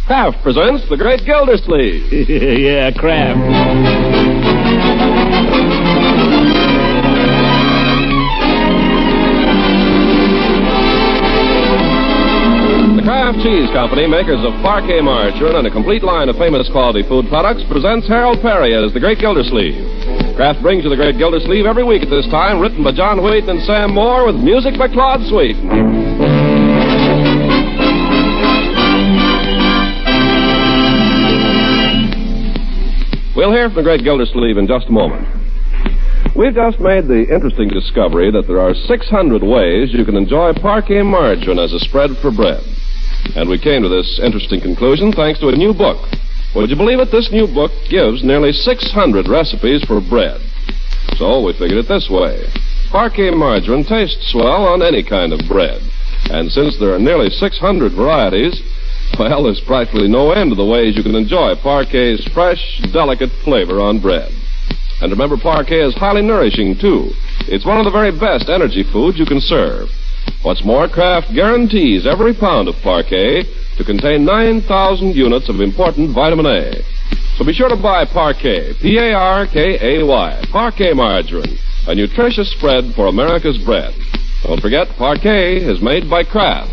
Kraft presents The Great Gildersleeve. Yeah, Kraft. The Kraft Cheese Company, makers of Parquet margarine and a complete line of famous quality food products, presents Harold Peary as The Great Gildersleeve. Kraft brings you The Great Gildersleeve every week at this time, written by John Wheaton and Sam Moore, with music by Claude Sweet. We'll hear from The Great Gildersleeve in just a moment. We've just made the interesting discovery that there are 600 ways you can enjoy Parquet margarine as a spread for bread. And we came to this interesting conclusion thanks to a new book. Would you believe it? This new book gives nearly 600 recipes for bread. So we figured it this way. Parquet margarine tastes well on any kind of bread. And since there are nearly 600 varieties, well, there's practically no end to the ways you can enjoy Parquet's fresh, delicate flavor on bread. And remember, Parquet is highly nourishing, too. It's one of the very best energy foods you can serve. What's more, Kraft guarantees every pound of Parquet to contain 9,000 units of important vitamin A. So be sure to buy Parquet, P-A-R-K-A-Y, Parquet margarine, a nutritious spread for America's bread. Don't forget, Parquet is made by Kraft.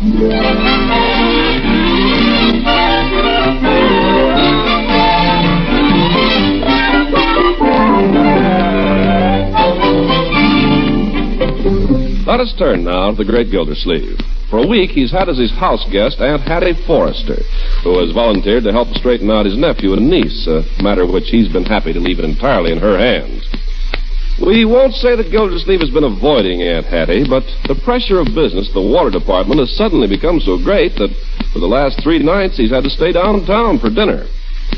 Let us turn now to the Great Gildersleeve. For a week, he's had as his house guest Aunt Hattie Forrester, who has volunteered to help straighten out his nephew and niece, a matter which he's been happy to leave entirely in her hands. We won't say that Gildersleeve has been avoiding Aunt Hattie, but the pressure of business at the water department has suddenly become so great that for the last 3 nights he's had to stay downtown for dinner.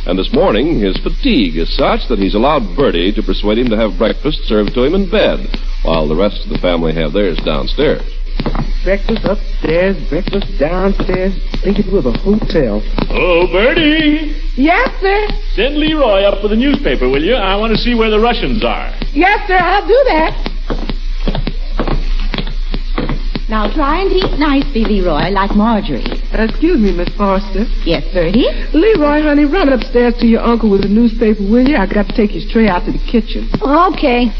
And this morning, his fatigue is such that he's allowed Bertie to persuade him to have breakfast served to him in bed, while the rest of the family have theirs downstairs. Breakfast upstairs, breakfast downstairs. Think it was a hotel. Oh, Bertie! Yes, sir. Send Leroy up for the newspaper, will you? I want to see where the Russians are. Yes, sir, I'll do that. Now try and eat nicely, Leroy, like Marjorie. Excuse me, Miss Forrester. Yes, Bertie? Leroy, honey, run upstairs to your uncle with the newspaper, will you? I got to take his tray out to the kitchen. Okay.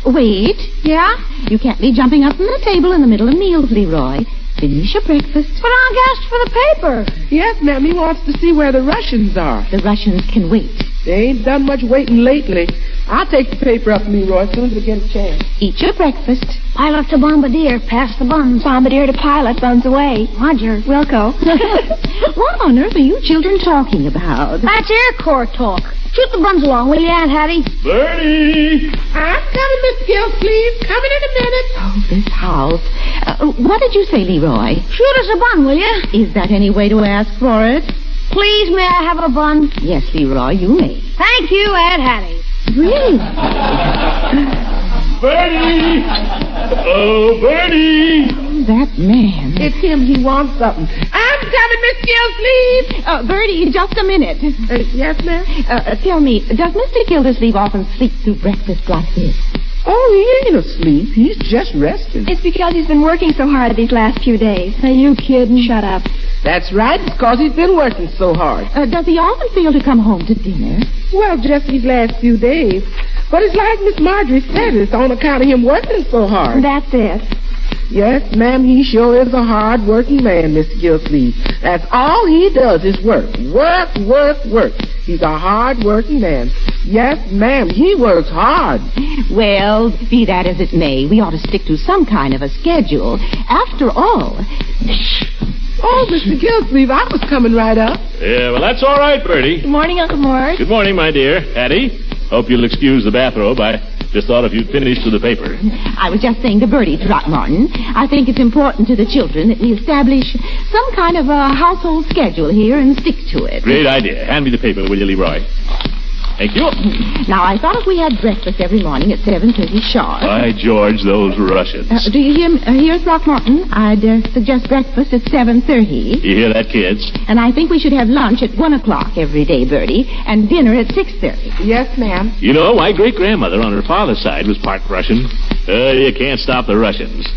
Wait. Yeah? You can't be jumping up from the table in the middle of meals, Leroy. Finish your breakfast. But Unc asked for the paper. Yes, ma'am, he wants to see where the Russians are. The Russians can wait. They ain't done much waiting lately. I'll take the paper up, Leroy, as soon as we get a chance. Eat your breakfast. Pilot to bombardier, pass the buns. Bombardier to pilot, buns away. Roger, Wilco. What on earth are you children talking about? That's Air Corps talk. Shoot the buns along, will you, Aunt Hattie? Bertie! I'm coming, Miss Gildersleeve. Coming in a minute. Oh, this house. What did you say, Leroy? Shoot us a bun, will you? Is that any way to ask for it? Please, may I have a bun? Yes, Leroy, you may. Thank you, Aunt Hattie. Really? Bertie! Oh, Bertie! That man. It's him. He wants something. I'm coming, Miss Gildersleeve. Bertie, just a minute. Yes, ma'am? Tell me, does Mr. Gildersleeve often sleep through breakfast like this? Oh, he ain't asleep. He's just resting. It's because he's been working so hard these last few days. Are you kidding? Shut up. That's right, because he's been working so hard. Does he often fail to come home to dinner? Well, just these last few days. But it's like Miss Marjorie said, it's on account of him working so hard. That's it. Yes, ma'am, he sure is a hard-working man, Mr. Gildersleeve. That's all he does is work. Work, work, work. He's a hard-working man. Yes, ma'am, he works hard. Well, be that as it may, we ought to stick to some kind of a schedule. After all... Oh, Mr. Gildersleeve, I was coming right up. Yeah, well, that's all right, Bertie. Good morning, Uncle Mort. Good morning, my dear. Hattie, hope you'll excuse the bathrobe. I just thought if you'd finished with the paper. I was just saying to Bertie, Throckmorton, I think it's important to the children that we establish some kind of a household schedule here and stick to it. Great idea. Hand me the paper, will you, Leroy? Thank you. Now, I thought if we had breakfast every morning at 7:30 sharp. By George, those Russians. Do you hear, Throckmorton? I'd suggest breakfast at 7:30. You hear that, kids? And I think we should have lunch at 1 o'clock every day, Bertie, and dinner at 6:30. Yes, ma'am. You know, my great-grandmother on her father's side was part Russian. You can't stop the Russians.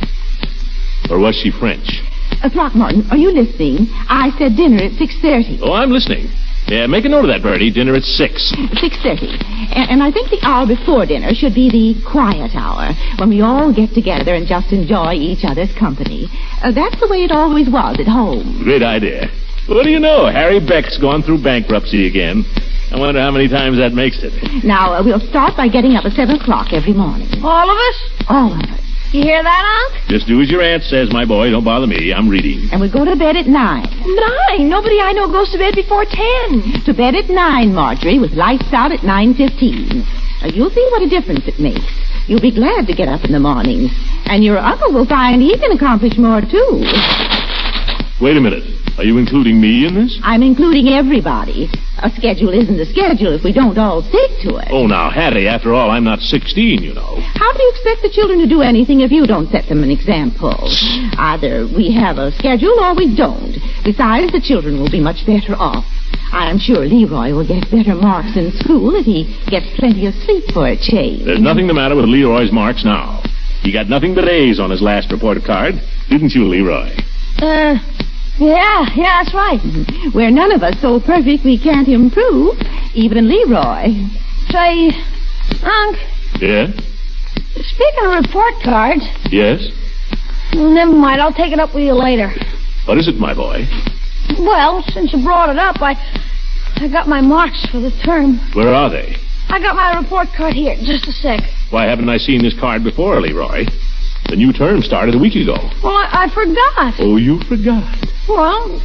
Or was she French? Throckmorton, are you listening? I said dinner at 6:30. Oh, I'm listening. Yeah, make a note of that, Bertie. Dinner at 6. 6:30. And I think the hour before dinner should be the quiet hour, when we all get together and just enjoy each other's company. That's the way it always was at home. Great idea. What do you know? Harry Beck's gone through bankruptcy again. I wonder how many times that makes it. Now, we'll start by getting up at 7 o'clock every morning. All of us? All of us. You hear that, Unc? Just do as your aunt says, my boy. Don't bother me. I'm reading. And we go to bed at 9. 9? Nobody I know goes to bed before 10. To bed at 9, Marjorie, with lights out at 9:15. You'll see what a difference it makes. You'll be glad to get up in the mornings. And your uncle will find he can accomplish more, too. Wait a minute. Are you including me in this? I'm including everybody. A schedule isn't a schedule if we don't all stick to it. Oh, now, Hattie, after all, I'm not 16, you know. How do you expect the children to do anything if you don't set them an example? Either we have a schedule or we don't. Besides, the children will be much better off. I'm sure Leroy will get better marks in school if he gets plenty of sleep for a change. There's nothing the matter with Leroy's marks now. He got nothing but A's on his last report card. Didn't you, Leroy? Yeah, that's right. We're none of us so perfect we can't improve. Even Leroy. Say, Unc, Yeah? speaking of report cards, Yes? never mind, I'll take it up with you later. What is it, my boy? Well, since you brought it up, I got my marks for the term. Where are they? I got my report card here. Just a sec. Why haven't I seen this card before, Leroy? The new term started a week ago. Well, I forgot. Oh, you forgot. Well,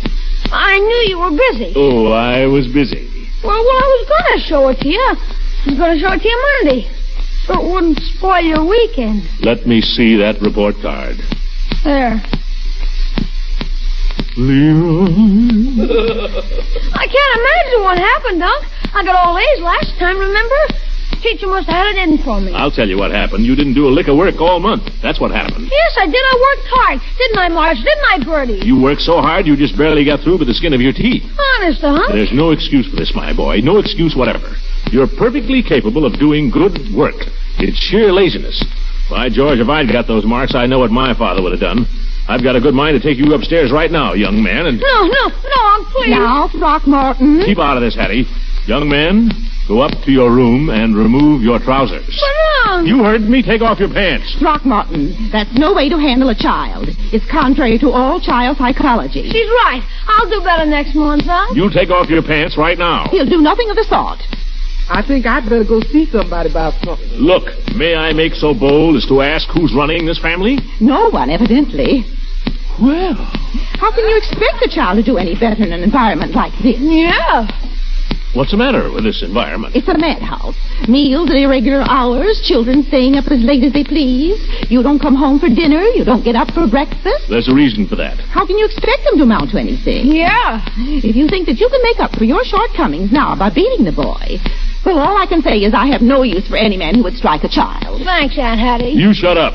I knew you were busy. Oh, I was busy. Well, I was going to show it to you. I was going to show it to you Monday, so it wouldn't spoil your weekend. Let me see that report card. There. Leroy. I can't imagine what happened, Unc. I got all A's last time, remember? Teacher must have had it in for me. I'll tell you what happened. You didn't do a lick of work all month. That's what happened. Yes, I did. I worked hard. Didn't I, Marge? Didn't I, Bertie? You worked so hard you just barely got through with the skin of your teeth. Honest, Unc? There's no excuse for this, my boy. No excuse whatever. You're perfectly capable of doing good work. It's sheer laziness. By George, if I'd got those marks, I know what my father would have done. I've got a good mind to take you upstairs right now, young man, and... No, Unc, please. Now, Throckmorton. Keep out of this, Hattie. Young man, go up to your room and remove your trousers. But, Unc... You heard me. Take off your pants. Throckmorton, that's no way to handle a child. It's contrary to all child psychology. She's right. I'll do better next month, Unc. You take off your pants right now. He'll do nothing of the sort. I think I'd better go see somebody about something. Look, may I make so bold as to ask who's running this family? No one, evidently. Well... How can you expect a child to do any better in an environment like this? Yeah. What's the matter with this environment? It's a madhouse. Meals at irregular hours, children staying up as late as they please. You don't come home for dinner, you don't get up for breakfast. There's a reason for that. How can you expect them to amount to anything? Yeah. If you think that you can make up for your shortcomings now by beating the boy, well, all I can say is I have no use for any man who would strike a child. Thanks, Aunt Hattie. You shut up.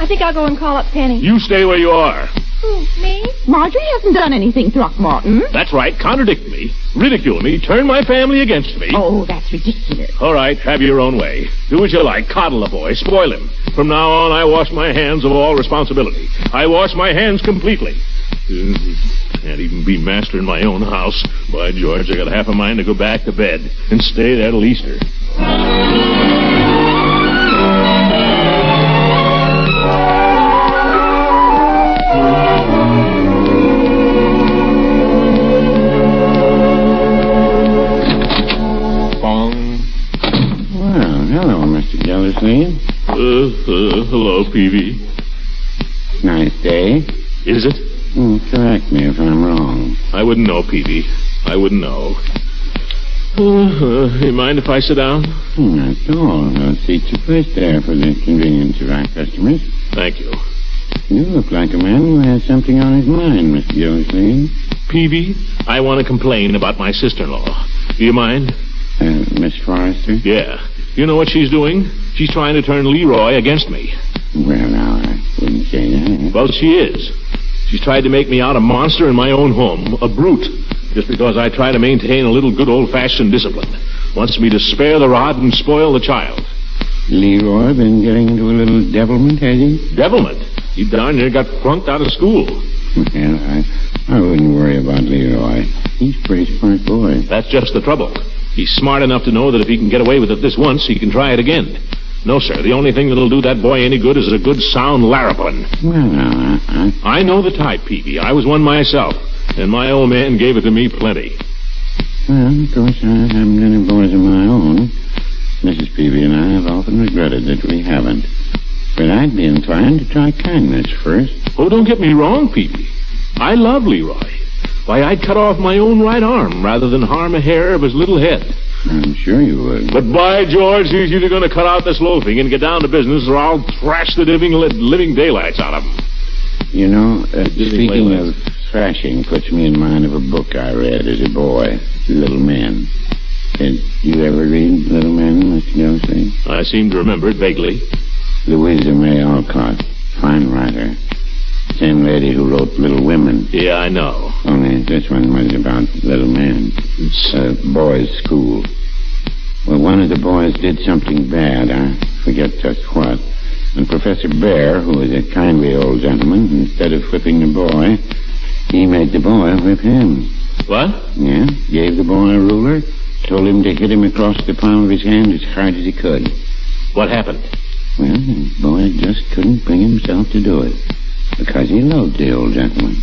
I think I'll go and call up Penny. You stay where you are. Who, me? Marjorie hasn't done anything, Throckmorton. That's right. Contradict me. Ridicule me. Turn my family against me. Oh, that's ridiculous. All right. Have your own way. Do as you like. Coddle a boy. Spoil him. From now on, I wash my hands of all responsibility. I wash my hands completely. Can't even be master in my own house. By George, I got half a mind to go back to bed and stay there till Easter. Hello, Mr. Gildersleeve. Hello, Peavy. Nice day. Is it? Correct me if I'm wrong. I wouldn't know, Peavy. I wouldn't know. You mind if I sit down? Not at all. I'll seat you first there for the convenience of our customers. Thank you. You look like a man who has something on his mind, Mr. Gildersleeve. Peavy, I want to complain about my sister-in-law. Do you mind? Miss Forrester? Yeah. You know what she's doing? She's trying to turn Leroy against me. Well, now, I wouldn't say that. Well, she is. She's tried to make me out a monster in my own home, a brute, just because I try to maintain a little good old-fashioned discipline. Wants me to spare the rod and spoil the child. Leroy been getting into a little devilment, has he? Devilment? He darn near got flunked out of school. Well, I wouldn't worry about Leroy. He's a pretty smart boy. That's just the trouble. He's smart enough to know that if he can get away with it this once, he can try it again. No, sir, the only thing that'll do that boy any good is a good sound larrapin. Well, now, I know the type, Peavy. I was one myself, and my old man gave it to me plenty. Well, of course, I haven't any boys of my own. Mrs. Peavy and I have often regretted that we haven't. But I'd be inclined to try kindness first. Oh, don't get me wrong, Peavy. I love Leroy. Why, I'd cut off my own right arm rather than harm a hair of his little head. I'm sure you would. But by George, he's either going to cut out this loafing and get down to business, or I'll thrash the living daylights out of him. You know, speaking of thrashing puts me in mind of a book I read as a boy, Little Men. Did you ever read Little Men, Mr. Gildersleeve? I seem to remember it vaguely. Louisa May Alcott, fine writer. Same lady who wrote Little Women. Yeah, I know. Only this one was about little men. Boys' school. Well, one of the boys did something bad. I forget just what. And Professor Bear, who was a kindly old gentleman, instead of whipping the boy, he made the boy whip him. What? Yeah, gave the boy a ruler, told him to hit him across the palm of his hand as hard as he could. What happened? Well, the boy just couldn't bring himself to do it, because he loved the old gentleman.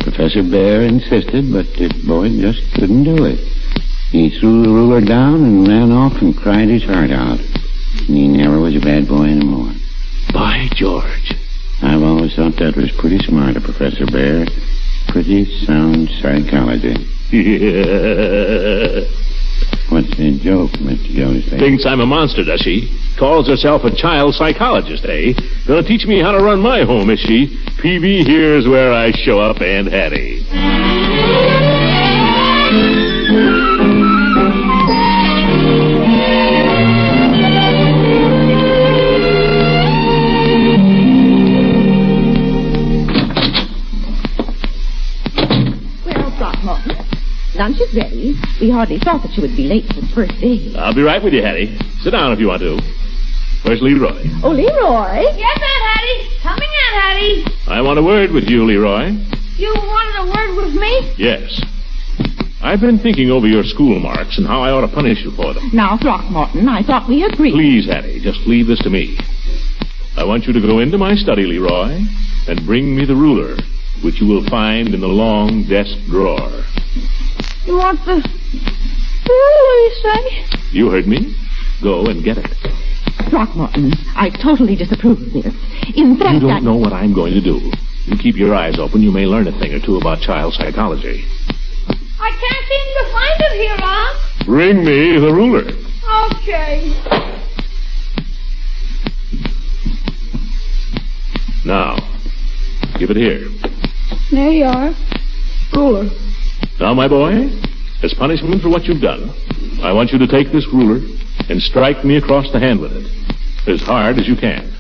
Professor Bear insisted, but the boy just couldn't do it. He threw the ruler down and ran off and cried his heart out. And he never was a bad boy anymore. By George. I've always thought that was pretty smart of Professor Bear. Pretty sound psychology. Yeah. What's the joke, Mr. Gildersleeve? Thinks I'm a monster, does she? Calls herself a child psychologist, eh? Gonna teach me how to run my home, is she? Peavy, here's where I show up, Aunt Hattie. Well, Throckmorton, lunch is ready. We hardly thought that you would be late for the first day. I'll be right with you, Hattie. Sit down if you want to. Where's Leroy? Oh, Leroy. Yes, Aunt Hattie. Coming, Aunt Hattie. I want a word with you, Leroy. You wanted a word with me? Yes. I've been thinking over your school marks and how I ought to punish you for them. Now, Throckmorton, I thought we agreed. Please, Hattie, just leave this to me. I want you to go into my study, Leroy, and bring me the ruler, which you will find in the long desk drawer. You want the ruler, you say? You heard me. Go and get it. Throckmorton, I totally disapprove of this. In fact, You don't know what I'm going to do. You keep your eyes open, you may learn a thing or two about child psychology. I can't seem to find it here, Aunt. Bring me the ruler. Okay. Now, give it here. There you are. Ruler. Now, my boy, as punishment for what you've done, I want you to take this ruler and strike me across the hand with it, as hard as you can.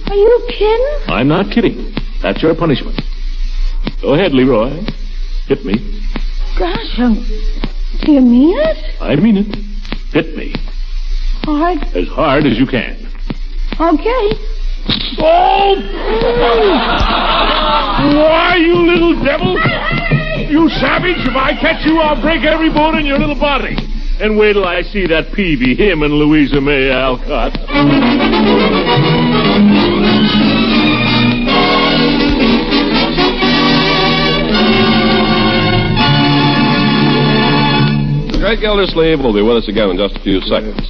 Are you kidding? I'm not kidding. That's your punishment. Go ahead, Leroy. Hit me. Gosh, do you mean it? I mean it. Hit me. Hard. As hard as you can. Okay. Oh! Why, you little devil! You savage! If I catch you, I'll break every bone in your little body. And wait till I see that Peavy, him and Louisa May Alcott. The Great Gildersleeve will be with us again in just a few seconds.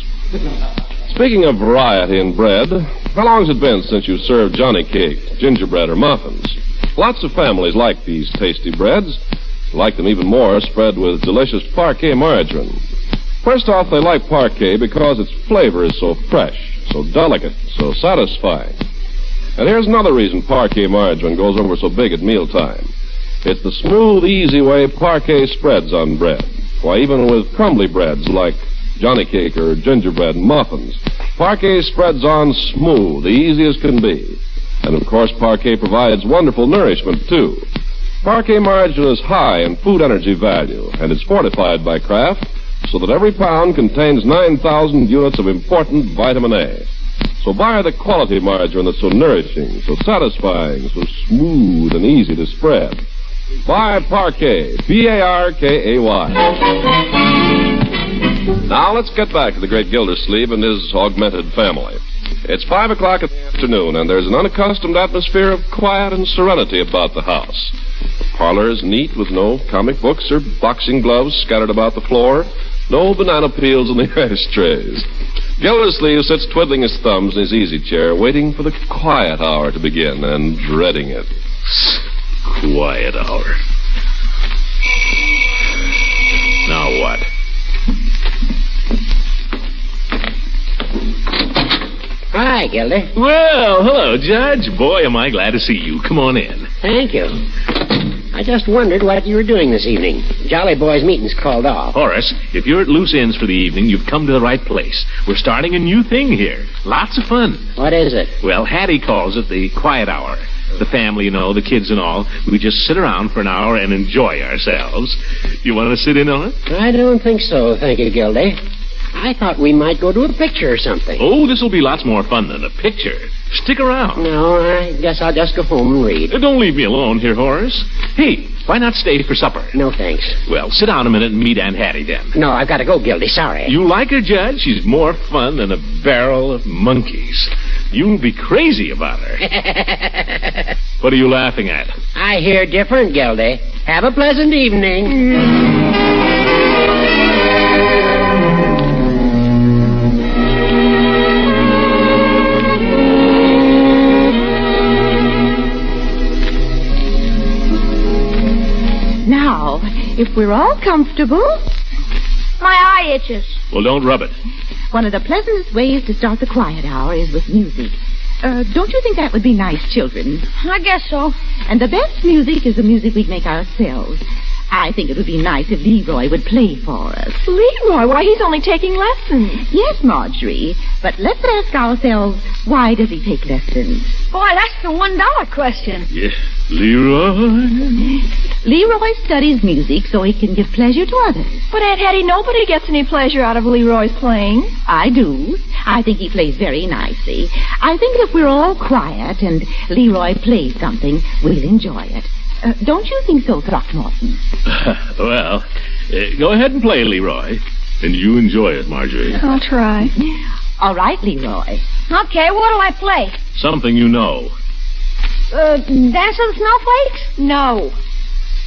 Speaking of variety in bread, how long has it been since you served Johnny cake, gingerbread, or muffins? Lots of families like these tasty breads. Like them even more spread with delicious parquet margarine. First off, they like parquet because its flavor is so fresh, so delicate, so satisfying. And here's another reason parquet margarine goes over so big at mealtime. It's the smooth, easy way parquet spreads on bread. Why, even with crumbly breads like Johnny cake or gingerbread and muffins, parquet spreads on smooth, easy as can be. And of course, parquet provides wonderful nourishment, too. Parquet margarine is high in food energy value, and it's fortified by Kraft so that every pound contains 9,000 units of important vitamin A. So buy the quality margarine that's so nourishing, so satisfying, so smooth and easy to spread. Buy Parkay, P-A-R-K-A-Y. Now let's get back to the Great Gildersleeve and his augmented family. It's 5 o'clock in the afternoon, and there's an unaccustomed atmosphere of quiet and serenity about the house. The parlor is neat with no comic books or boxing gloves scattered about the floor, no banana peels in the ashtrays. Gildersleeve sits twiddling his thumbs in his easy chair, waiting for the quiet hour to begin and dreading it. Quiet hour. Now what? Hi, Gildy. Well, hello, Judge. Boy, am I glad to see you. Come on in. Thank you. I just wondered what you were doing this evening. Jolly Boys meeting's called off. Horace, if you're at loose ends for the evening, you've come to the right place. We're starting a new thing here. Lots of fun. What is it? Well, Hattie calls it the quiet hour. The family, you know, the kids and all. We just sit around for an hour and enjoy ourselves. You want to sit in on it? I don't think so, thank you, Gildy. I thought we might go to a picture or something. Oh, this will be lots more fun than a picture. Stick around. No, I guess I'll just go home and read. Don't leave me alone here, Horace. Hey, why not stay for supper? No, thanks. Well, sit down a minute and meet Aunt Hattie then. No, I've got to go, Gildy. Sorry. You like her, Judge? She's more fun than a barrel of monkeys. You'll be crazy about her. What are you laughing at? I hear different, Gildy. Have a pleasant evening. Now, if we're all comfortable, My eye itches. Well, don't rub it. one of the pleasantest ways to start the quiet hour is with music. Don't you think that would be nice, children? I guess so. And the best music is the music we make ourselves. I think it would be nice if Leroy would play for us. Leroy? Why, he's only taking lessons. Yes, Marjorie, but let's ask ourselves, why does he take lessons? Boy, that's the $1 question. Yeah, Leroy. Leroy studies music so he can give pleasure to others. But, Aunt Hattie, nobody gets any pleasure out of Leroy's playing. I do. I think he plays very nicely. I think if we're all quiet and Leroy plays something, we'll enjoy it. Don't you think so, Throckmorton? Well, go ahead and play, Leroy. And you enjoy it, Marjorie. I'll try. All right, Leroy. Okay, what'll I play? Something you know. Dance with the Snowflakes? No.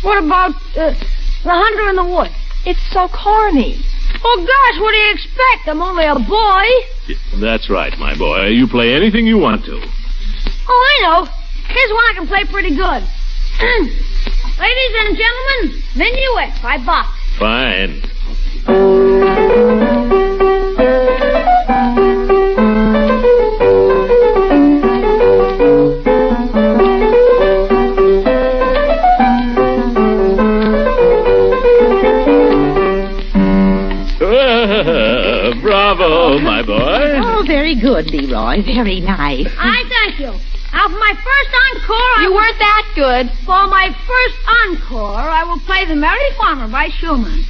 What about, The Hunter in the Wood? It's so corny. Oh, gosh, what do you expect? I'm only a boy. Yeah, that's right, my boy. You play anything you want to. Oh, I know. Here's one I can play pretty good. Ladies and gentlemen, Minuet by Bach. Fine. Bravo, my boy. Oh, very good, Leroy. Very nice. I thank you. Now, for my first encore, You weren't that good. For my first encore, I will play The Merry Farmer by Schumann.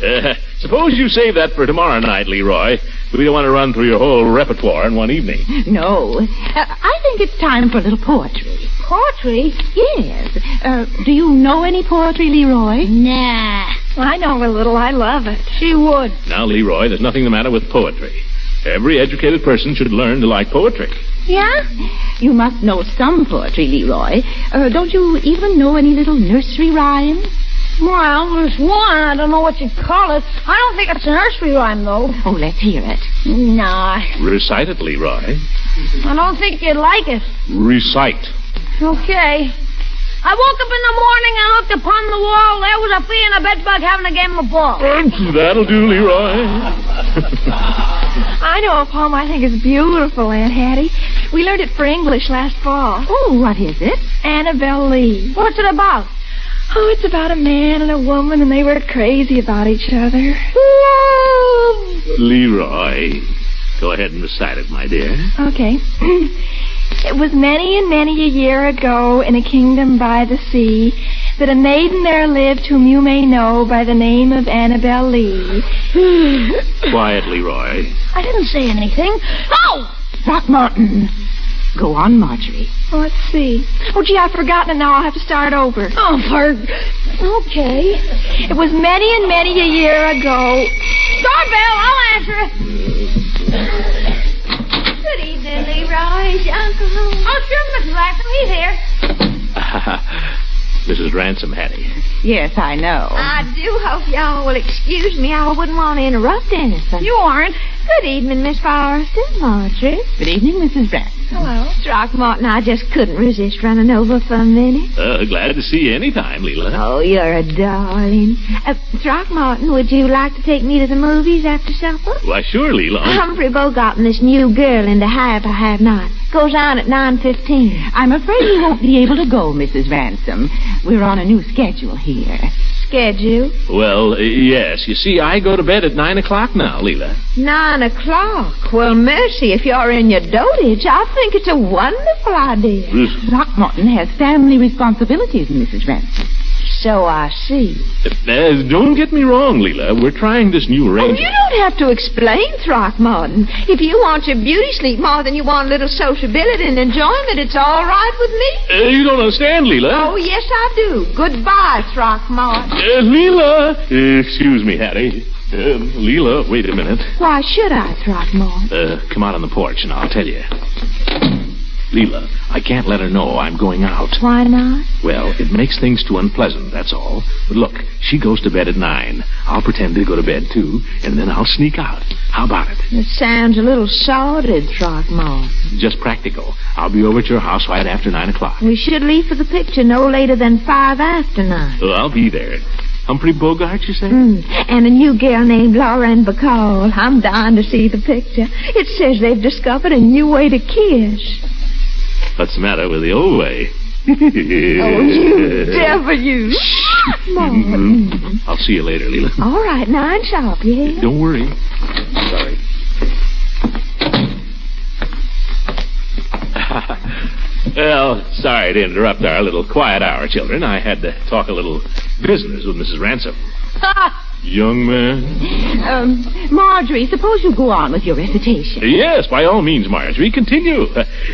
Suppose you save that for tomorrow night, Leroy. We don't want to run through your whole repertoire in one evening. No. I think it's time for a little poetry. Poetry? Yes. Do you know any poetry, Leroy? Nah. I know a little. I love it. She would. Now, Leroy, there's nothing the matter with poetry. Every educated person should learn to like poetry. Yeah? You must know some poetry, Leroy. Don't you even know any little nursery rhymes? Well, there's one. I don't know what you'd call it. I don't think it's a nursery rhyme, though. Oh, let's hear it. Nah. Recite it, Leroy. I don't think you'd like it. Recite. Okay. I woke up in the morning and looked upon the wall. There was a flea and a bedbug having a game of ball. That'll do, Leroy. I know a poem I think is beautiful, Aunt Hattie. We learned it for English last fall. Oh, what is it? Annabelle Lee. What's it about? Oh, it's about a man and a woman, and they were crazy about each other. Love. Leroy, go ahead and recite it, my dear. Okay. It was many and many a year ago in a kingdom by the sea that a maiden there lived whom you may know by the name of Annabelle Lee. Quiet, Leroy. I didn't say anything. Oh! Throckmorton. Go on, Marjorie. Oh, let's see. Oh, gee, I've forgotten it now. I'll have to start over. Oh, okay. It was many and many a year ago. Doorbell, I'll answer it. Good evening, Leroy. Is your uncle home? Oh, sure, Mrs. Ransom. He's here. Mrs. Ransom, Hattie. Yes, I know. I do hope y'all will excuse me. I wouldn't want to interrupt anything. You aren't. Good evening, Miss Forreston, Marjorie. Good evening, Mrs. Ransom. Hello. Throckmorton, I just couldn't resist running over for a minute. Glad to see you anytime, Leela. Oh, you're a darling. Throckmorton, would you like to take me to the movies after supper? Why, sure, Leela. Humphrey Bogart and this new girl into Have or Have Not. Goes on at 9:15. I'm afraid you won't be able to go, Mrs. Ransom. We're on a new schedule here. Schedule? Well, yes. You see, I go to bed at 9 o'clock now, Leela. 9 o'clock? Well, mercy, if you're in your dotage, I think it's a wonderful idea. Throckmorton has family responsibilities, Mrs. Ransom. So I see. Don't get me wrong, Leela. We're trying this new Oh, arrangement. you don't have to explain, Throckmorton. If you want your beauty sleep more than you want a little sociability and enjoyment, it's all right with me. You don't understand, Leela. Oh, yes, I do. Goodbye, Throckmorton. Leela. Excuse me, Hattie. Leela, wait a minute. Why should I, Throckmorton? Come out on the porch and I'll tell you. Leela, I can't let her know I'm going out. Why not? Well, it makes things too unpleasant, that's all. But look, she goes to bed at 9. I'll pretend to go to bed, too, and then I'll sneak out. How about it? It sounds a little sordid, Throckmorton. Just practical. I'll be over at your house right after 9 o'clock. We should leave for the picture no later than 5 after 9. Oh, I'll be there. Humphrey Bogart, you say? And a new girl named Lauren Bacall. I'm dying to see the picture. It says they've discovered a new way to kiss. What's the matter with the old way? Oh, you devil, you. Throckmorton. I'll see you later, Leela. All right, 9 sharp, yeah? Don't worry. Sorry. Well, sorry to interrupt our little quiet hour, children. I had to talk a little business with Mrs. Ransom. Young man. Marjorie, suppose you go on with your recitation. Yes, by all means, Marjorie. Continue.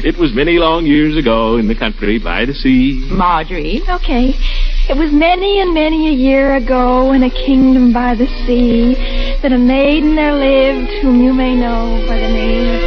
It was many long years ago in the country by the sea. Marjorie. Okay. It was many and many a year ago in a kingdom by the sea that a maiden there lived whom you may know by the name of...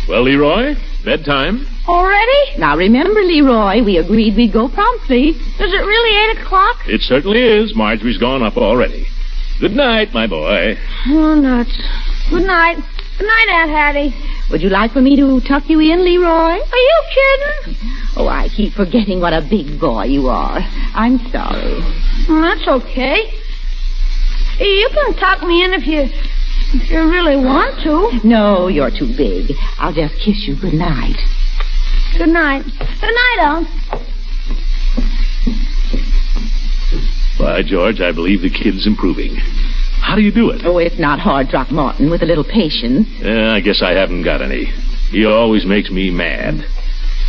Well, Leroy, bedtime. Already? Now remember, Leroy, we agreed we'd go promptly. Is it really 8 o'clock? It certainly is. Marjorie's gone up already. Good night, my boy. Oh, nuts. Good night. Good night, Aunt Hattie. Would you like for me to tuck you in, Leroy? Are you kidding? Oh, I keep forgetting what a big boy you are. I'm sorry. That's okay. You can tuck me in if you really want to. No, you're too big. I'll just kiss you good night. Good night. Good night, Unc. By George, I believe the kid's improving. How do you do it? Oh, it's not hard, Throckmorton, with a little patience. I guess I haven't got any. He always makes me mad.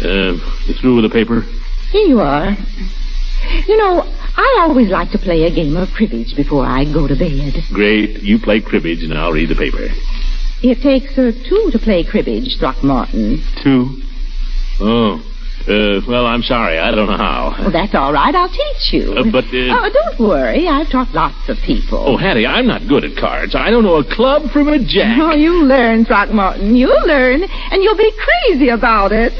You through with the paper? Here you are. You know, I always like to play a game of cribbage before I go to bed. Great. You play cribbage and I'll read the paper. It takes 2 to play cribbage, Throckmorton. 2? Oh. Well, I'm sorry. I don't know how. Well, that's all right. I'll teach you. Oh, don't worry. I've taught lots of people. Oh, Hattie, I'm not good at cards. I don't know a club from a jack. Oh, you'll learn, Throckmorton. You'll learn, and you'll be crazy about it.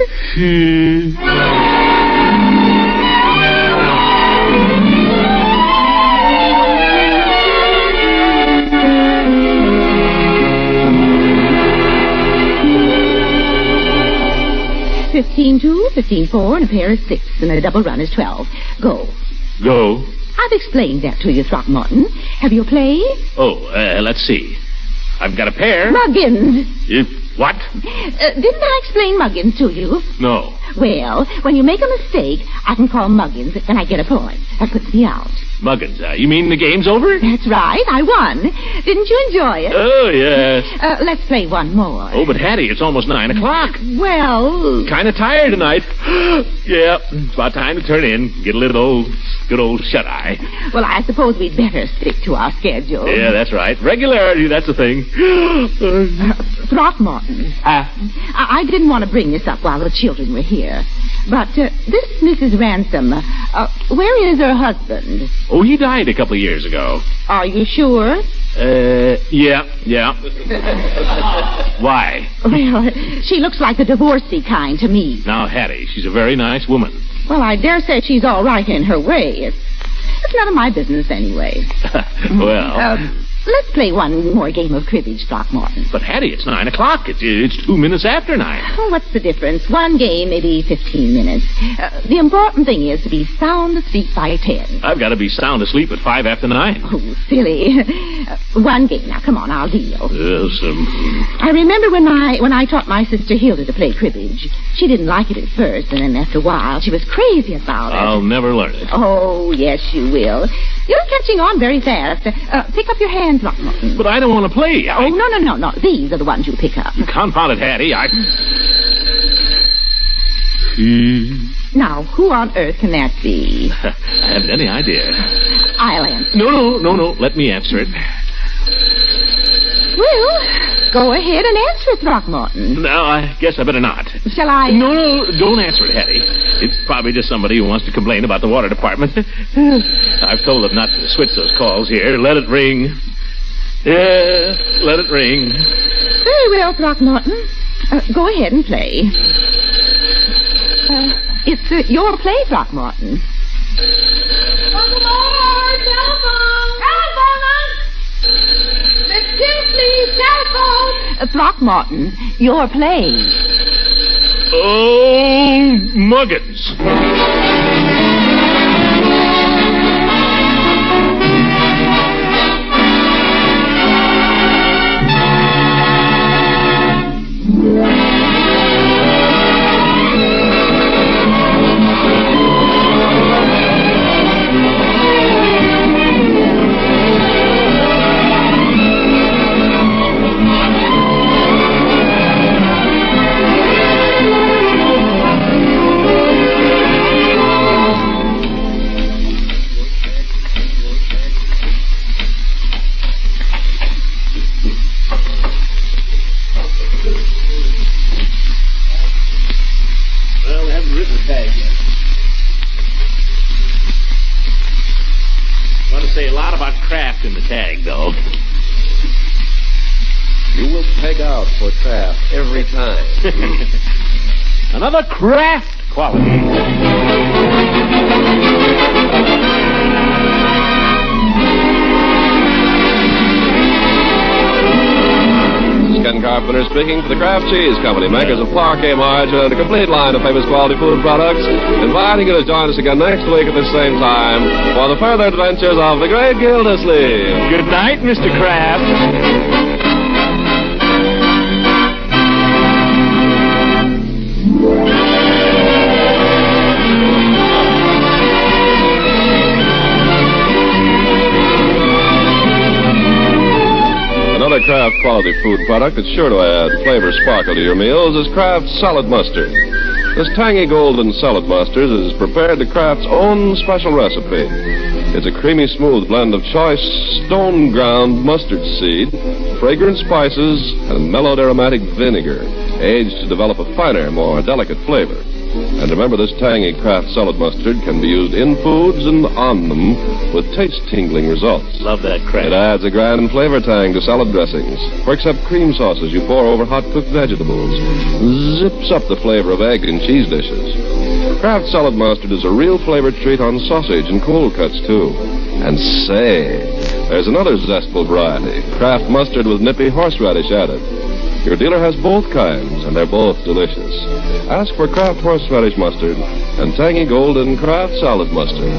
15-2, 15-4, and a pair is 6, and a double run is 12. Go. Go? I've explained that to you, Throckmorton. Have you played? Oh, let's see. I've got a pair. Muggins. What? Didn't I explain Muggins to you? No. Well, when you make a mistake, I can call Muggins, and I get a point. That puts me out. Muggins, you mean the game's over? That's right. I won. Didn't you enjoy it? Oh, yes. Let's play one more. Oh, but Hattie, it's almost 9 o'clock. Well... Kind of tired tonight. Yeah, it's about time to turn in. Get a little good old shut-eye. Well, I suppose we'd better stick to our schedule. Yeah, that's right. Regularity, that's the thing. Throckmorton. I didn't want to bring this up while the children were here. But this Mrs. Ransom, where is her husband? Oh, he died a couple of years ago. Are you sure? Yeah. Why? Well, she looks like the divorcee kind to me. Now, Hattie, she's a very nice woman. Well, I dare say she's all right in her way. It's none of my business anyway. Well... let's play one more game of cribbage, Throckmorton. But, Hattie, it's 9 o'clock. It's 2 minutes after 9. Oh, what's the difference? One game, maybe 15 minutes. The important thing is to be sound asleep by 10. I've got to be sound asleep at 5 after 9. Oh, silly. One game. Now, come on, I'll deal. Yes, I remember when I taught my sister Hilda to play cribbage. She didn't like it at first, and then after a while, she was crazy about it. I'll never learn it. Oh, yes, you will. You're catching on very fast. Pick up your hand, Throckmorton. But I don't want to play. Oh, no. These are the ones you pick up. Confound it, Hattie. Now, who on earth can that be? I haven't any idea. I'll answer. No. Let me answer it. Well, go ahead and answer it, Throckmorton. No, I guess I better not. Shall I? No, don't answer it, Hattie. It's probably just somebody who wants to complain about the water department. I've told them not to switch those calls here. Let it ring. Yeah, let it ring. Very well, Throckmorton. Go ahead and play. It's your play, Throckmorton. Uncle Mort, telephone! Miss Gildersleeve, telephone! Throckmorton, your play. Oh, Muggins. Say a lot about craft in the tag, though. You will peg out for craft every time. Another craft quality. Ken Carpenter speaking for the Kraft Cheese Company, makers of parquet margarine and a complete line of famous quality food products, inviting you to join us again next week at the same time for the further adventures of the Great Gildersleeve. Good night, Mr. Kraft. Another Kraft quality food product that's sure to add flavor sparkle to your meals is Kraft Salad Mustard. This tangy golden salad mustard is prepared to Kraft's own special recipe. It's a creamy, smooth blend of choice stone-ground mustard seed, fragrant spices, and mellowed aromatic vinegar, aged to develop a finer, more delicate flavor. And remember, this tangy Kraft salad mustard can be used in foods and on them with taste-tingling results. Love that Kraft. It adds a grand flavor tang to salad dressings, works up cream sauces you pour over hot-cooked vegetables, zips up the flavor of egg and cheese dishes. Kraft salad mustard is a real flavor treat on sausage and cold cuts, too. And say, there's another zestful variety, Kraft mustard with nippy horseradish added. Your dealer has both kinds, and they're both delicious. Ask for Kraft horseradish mustard and tangy golden Kraft salad mustard.